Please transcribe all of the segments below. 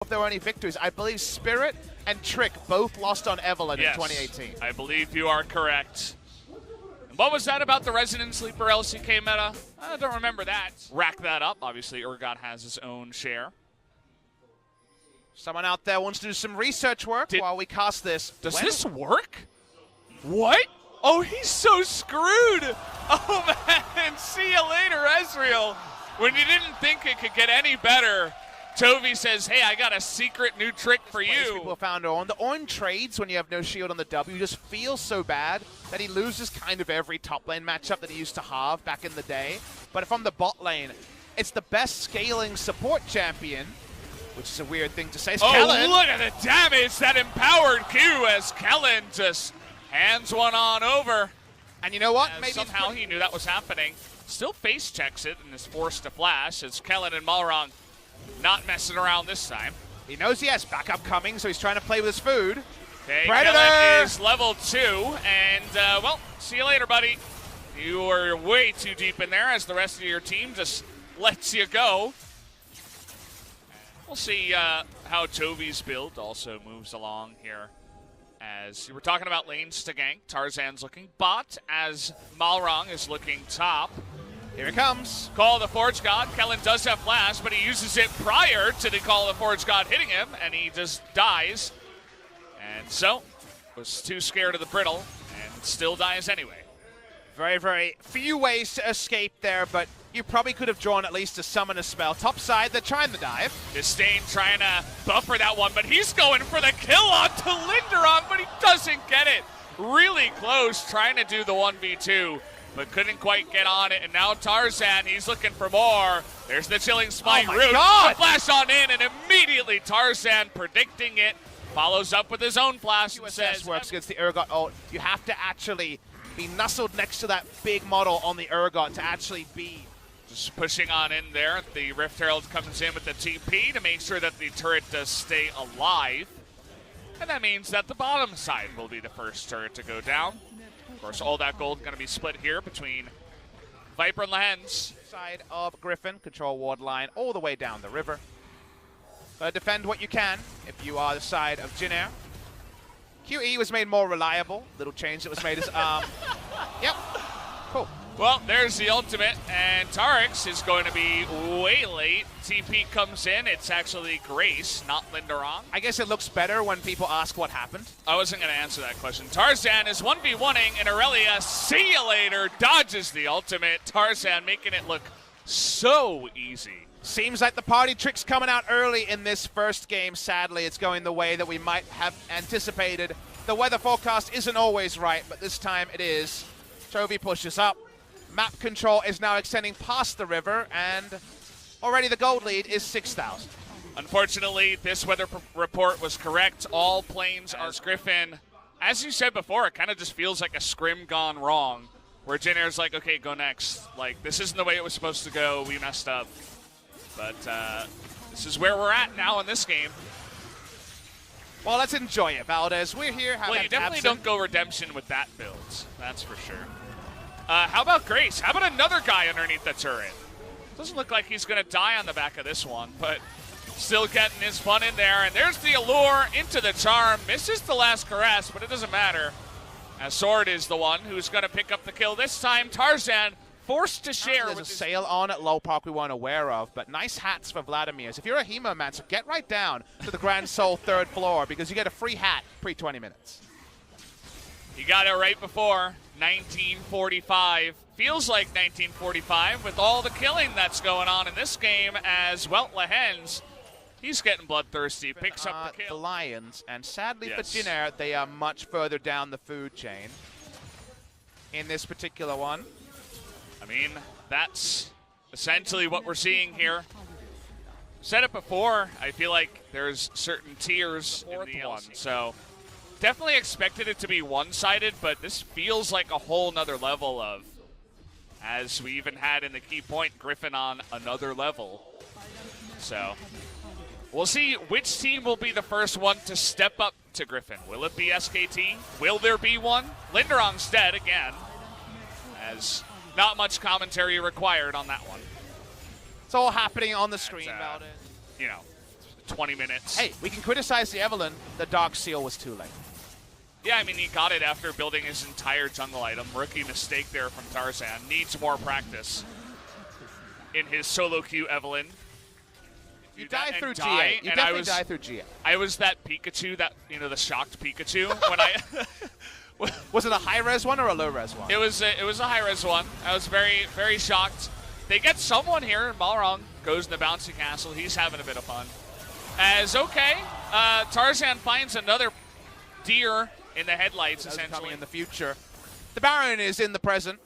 if there were any victories. I believe Spirit and Trick both lost on Evelyn in 2018. I believe you are correct. And what was that about the Resident Sleeper LCK meta? I don't remember that. Rack that up. Obviously, Urgot has his own share. Someone out there wants to do some research work while we cast this. Does this work? What? Oh, he's so screwed. Oh, man. See you later, Ezreal. When you didn't think it could get any better, Toby says, hey, I got a secret new trick for you. People found on the on trades when you have no shield on the W just feels so bad that he loses kind of every top lane matchup that he used to have back in the day. But from the bot lane, it's the best scaling support champion, which is a weird thing to say. Oh, Kellen. Look at the damage, that empowered Q as Kellen just hands one on over. And you know what? Maybe somehow he knew that was happening. Still face checks it and is forced to flash as Kellen and Malrong not messing around this time. He knows he has backup coming, so he's trying to play with his food. Okay, Predator! Kellen is level 2, and, well, see you later, buddy. You are way too deep in there as the rest of your team just lets you go. We'll see how Toby's build also moves along here. As you were talking about lanes to gank, Tarzan's looking bot as Malrong is looking top. Here it comes. Call of the Forge God. Kellen does have flash, but he uses it prior to the Call of the Forge God hitting him, and he just dies. And so, was too scared of the brittle, and still dies anyway. Very, very few ways to escape there, but you probably could have drawn at least a summoner spell. Top side, they're trying the dive. Disdain trying to buffer that one, but he's going for the kill onto Linderon, but he doesn't get it. Really close, trying to do the 1v2, but couldn't quite get on it. And now Tarzan, he's looking for more. There's the chilling spike root. God. The flash on in, and immediately Tarzan predicting it, follows up with his own flash and says, works against the Urgot ult. You have to actually be nestled next to that big model on the Urgot to actually be. Just pushing on in there. The Rift Herald comes in with the TP to make sure that the turret does stay alive. And that means that the bottom side will be the first turret to go down. Of course, all that gold going to be split here between Viper and Lehens. Side of Griffin, control ward line all the way down the river. Defend what you can if you are the side of Jin Air. QE was made more reliable. Little change that was made is, yep, cool. Well, there's the ultimate, and Tarix is going to be way late. TP comes in. It's actually Grace, not Linderon. I guess it looks better when people ask what happened. I wasn't going to answer that question. Tarzan is 1v1ing, and Aurelia, see you later, dodges the ultimate. Tarzan making it look so easy. Seems like the party trick's coming out early in this first game. Sadly, it's going the way that we might have anticipated. The weather forecast isn't always right, but this time it is. Chovy pushes up. Map control is now extending past the river, and already the gold lead is 6,000. Unfortunately, this weather report was correct. All planes are Griffin. As you said before, it kind of just feels like a scrim gone wrong, where Jin Air's like, okay, go next. Like, this isn't the way it was supposed to go. We messed up. But this is where we're at now in this game. Well, let's enjoy it, Valdez. We're here. Well, you definitely don't go redemption with that build. That's for sure. How about Grace? How about another guy underneath the turret? Doesn't look like he's going to die on the back of this one, but still getting his fun in there. And there's the allure into the charm. Misses the last caress, but it doesn't matter. As Sword is the one who's going to pick up the kill. This time, Tarzan forced to share. There's a sail on at Low Park we weren't aware of, but nice hats for Vladimir's. If you're a Hemomancer, get right down to the Grand Soul 3rd floor because you get a free hat pre-20 minutes. You got it right before 1945. Feels like 1945 with all the killing that's going on in this game as, well, Lehens, he's getting bloodthirsty, picks up the kill. The Lions, and sadly for Jin Air, they are much further down the food chain in this particular one. I mean, that's essentially what we're seeing here. Said it before, I feel like there's certain tiers in the one, so definitely expected it to be one-sided, but this feels like a whole nother level of, as we even had in the key point, Griffin on another level. So we'll see which team will be the first one to step up to Griffin. Will it be SKT? Will there be one? Linderon's dead again, as not much commentary required on that one. It's all happening on the screen, You know, 20 minutes. Hey, we can criticize the Evelynn. The Dark Seal was too late. Yeah, I mean, he got it after building his entire jungle item. Rookie mistake there from Tarzan. Needs more practice in his solo queue, Evelynn. You die through GA. You definitely die through GA. I was that Pikachu, that, you know, the shocked Pikachu when I... Was it a high-res one or a low-res one? It was a high-res one. I was very, very shocked. They get someone here. Balrog goes in the bouncy castle. He's having a bit of fun. As, okay, Tarzan finds another deer in the headlights, essentially. Coming in the future. The Baron is in the present.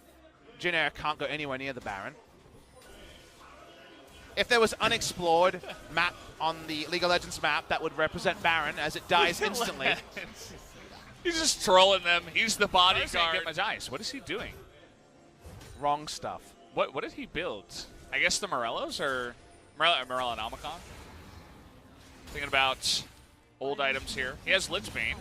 Jin Air can't go anywhere near the Baron. If there was unexplored map on the League of Legends map, that would represent Baron, as it dies instantly. He's just trolling them. He's the bodyguard. Get my dice. What is he doing? Wrong stuff. What did he build? I guess the Morellos or Morellonomicon? Thinking about old items here. He has Lichbane.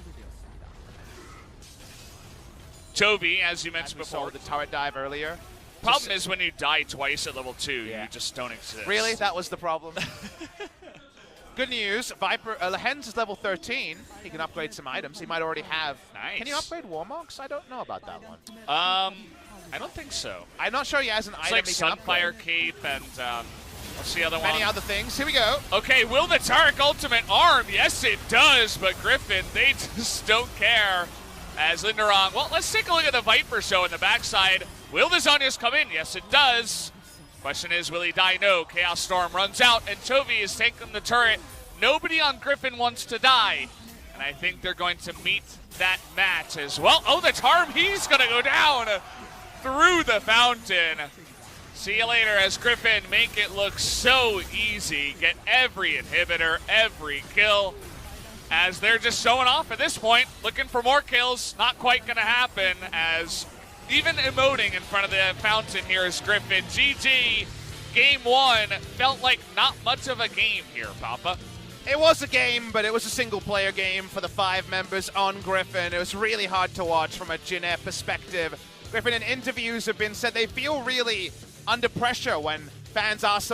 Chovy, as you mentioned before. The turret dive earlier. Problem is when you die twice at level 2, you just don't exist. Really? That was the problem? Good news. Viper, Hens is level 13. He can upgrade some items. He might already have. Nice. Can you upgrade Warmogs? I don't know about that one. I don't think so. I'm not sure he has an item like he can Sunfire upgrade. Cape and what's the other one? Many other things. Here we go. Okay, will the Taric ultimate arm? Yes, it does, but Griffin, they just don't care. As Linderong, well, let's take a look at the Viper show in the backside. Will the Zhonya's come in? Yes, it does. Question is, will he die? No. Chaos Storm runs out, and Chovy is taking the turret. Nobody on Griffin wants to die. And I think they're going to meet that match as well. Oh, the Tarm, he's going to go down through the fountain. See you later as Griffin make it look so easy. Get every inhibitor, every kill. As they're just showing off at this point, looking for more kills. Not quite going to happen as even emoting in front of the fountain here is Griffin. GG, game 1 felt like not much of a game here, Papa. It was a game, but it was a single-player game for the 5 members on Griffin. It was really hard to watch from a Jin Air perspective. Griffin in interviews have been said they feel really under pressure when fans ask them